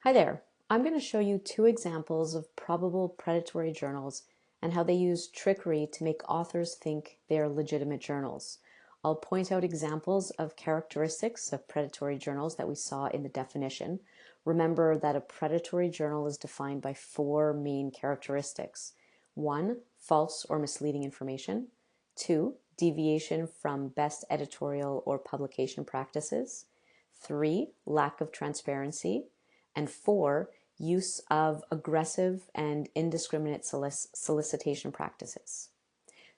Hi there. I'm going to show you two examples of probable predatory journals and how they use trickery to make authors think they are legitimate journals. I'll point out examples of characteristics of predatory journals that we saw in the definition. Remember that a predatory journal is defined by four main characteristics. 1. False or misleading information. 2. Deviation from best editorial or publication practices. 3. Lack of transparency. And 4, use of aggressive and indiscriminate solicitation practices.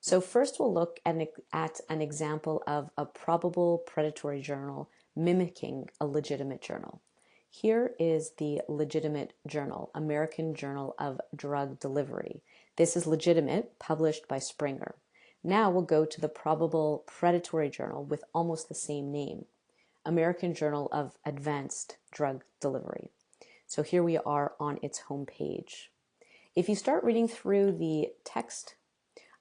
So first we'll look at an example of a probable predatory journal mimicking a legitimate journal. Here is the legitimate journal, American Journal of Drug Delivery. This is legitimate, published by Springer. Now we'll go to the probable predatory journal with almost the same name, American Journal of Advanced Drug Delivery. So here we are on its homepage. If you start reading through the text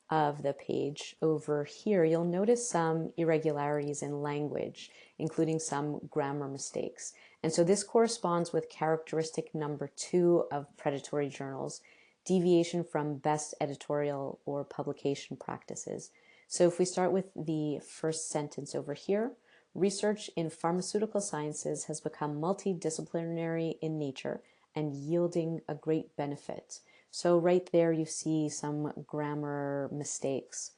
of the page over here, you'll notice some irregularities in language, including some grammar mistakes. And so this corresponds with characteristic number 2 of predatory journals, deviation from best editorial or publication practices. So if we start with the first sentence over here, research in pharmaceutical sciences has become multidisciplinary in nature and yielding a great benefit. So right there you see some grammar mistakes.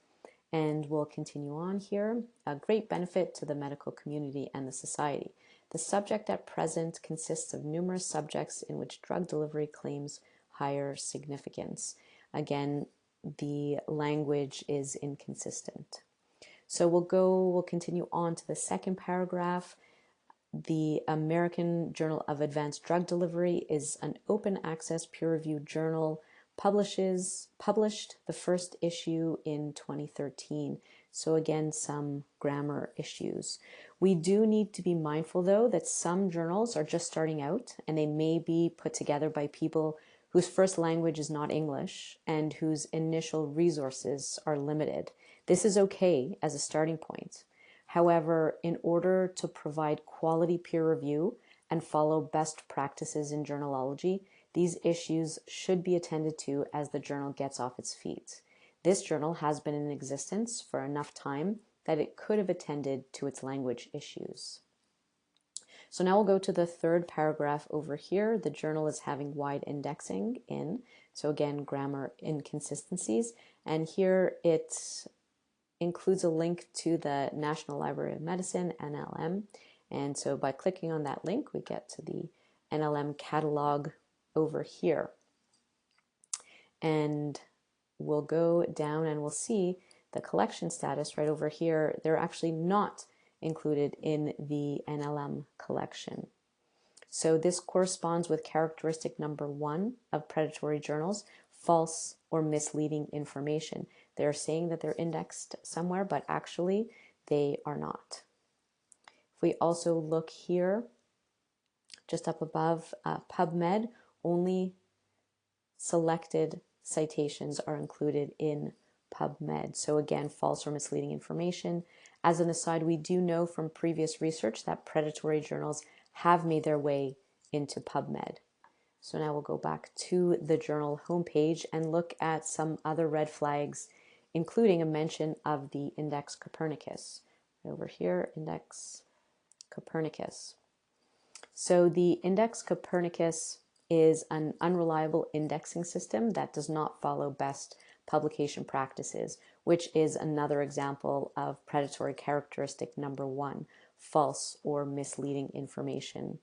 And we'll continue on here. A great benefit to the medical community and the society. The subject at present consists of numerous subjects in which drug delivery claims higher significance. Again, the language is inconsistent. So we'll continue on to the second paragraph. The American Journal of Advanced Drug Delivery is an open access peer-reviewed journal, published the first issue in 2013. So again, some grammar issues. We do need to be mindful though that some journals are just starting out and they may be put together by people whose first language is not English and whose initial resources are limited. This is okay as a starting point. However, in order to provide quality peer review and follow best practices in journalology, these issues should be attended to as the journal gets off its feet. This journal has been in existence for enough time that it could have attended to its language issues. So now we'll go to the third paragraph over here. The journal is having wide indexing in, so again, grammar inconsistencies. And here it includes a link to the National Library of Medicine, NLM. And so by clicking on that link, we get to the NLM catalog over here. And we'll go down and we'll see the collection status right over here. They're actually not included in the NLM collection. So this corresponds with characteristic number 1 of predatory journals, false or misleading information. They're saying that they're indexed somewhere, but actually they are not. If we also look here, just up above, PubMed, only selected citations are included in PubMed. So again, false or misleading information. As an aside, we do know from previous research that predatory journals have made their way into PubMed. So now we'll go back to the journal homepage and look at some other red flags, including a mention of the index Copernicus. Right over here, index Copernicus. So the index Copernicus is an unreliable indexing system that does not follow best publication practices, which is another example of predatory characteristic number 1, false or misleading information.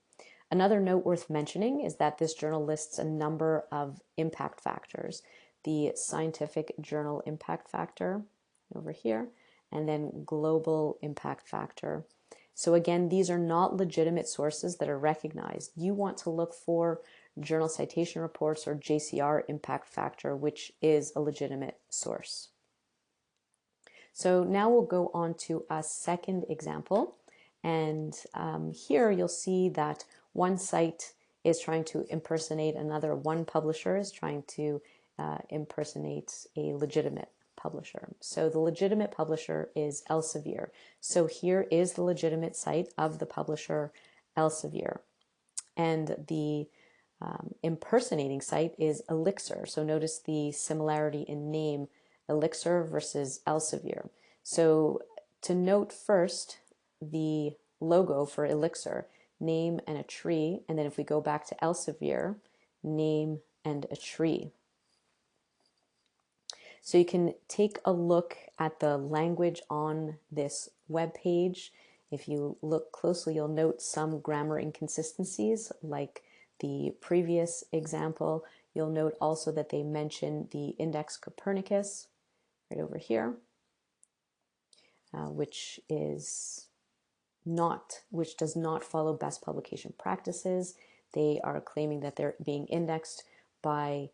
Another note worth mentioning is that this journal lists a number of impact factors. The scientific journal impact factor over here, and then global impact factor. So again, these are not legitimate sources that are recognized. You want to look for journal citation reports or JCR impact factor, which is a legitimate source. So now we'll go on to a second example. And here you'll see that one site is trying to impersonate another. One publisher is trying to impersonate a legitimate publisher. So the legitimate publisher is Elsevier. So here is the legitimate site of the publisher Elsevier. And the impersonating site is Elixir. So notice the similarity in name, Elixir versus Elsevier. So to note first the logo for Elixir, name and a tree, and then if we go back to Elsevier, name and a tree. So you can take a look at the language on this web page. If you look closely, you'll note some grammar inconsistencies like the previous example. You'll note also that they mention the index Copernicus right over here, which does not follow best publication practices. They are claiming that they're being indexed by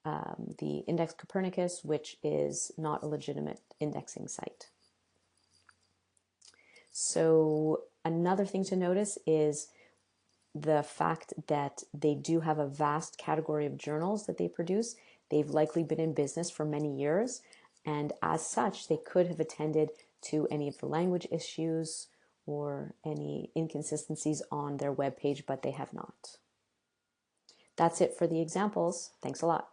the index Copernicus, which is not a legitimate indexing site. So another thing to notice is the fact that they do have a vast category of journals that they produce. They've likely been in business for many years, and as such, they could have attended to any of the language issues or any inconsistencies on their webpage, but they have not. That's it for the examples. Thanks a lot.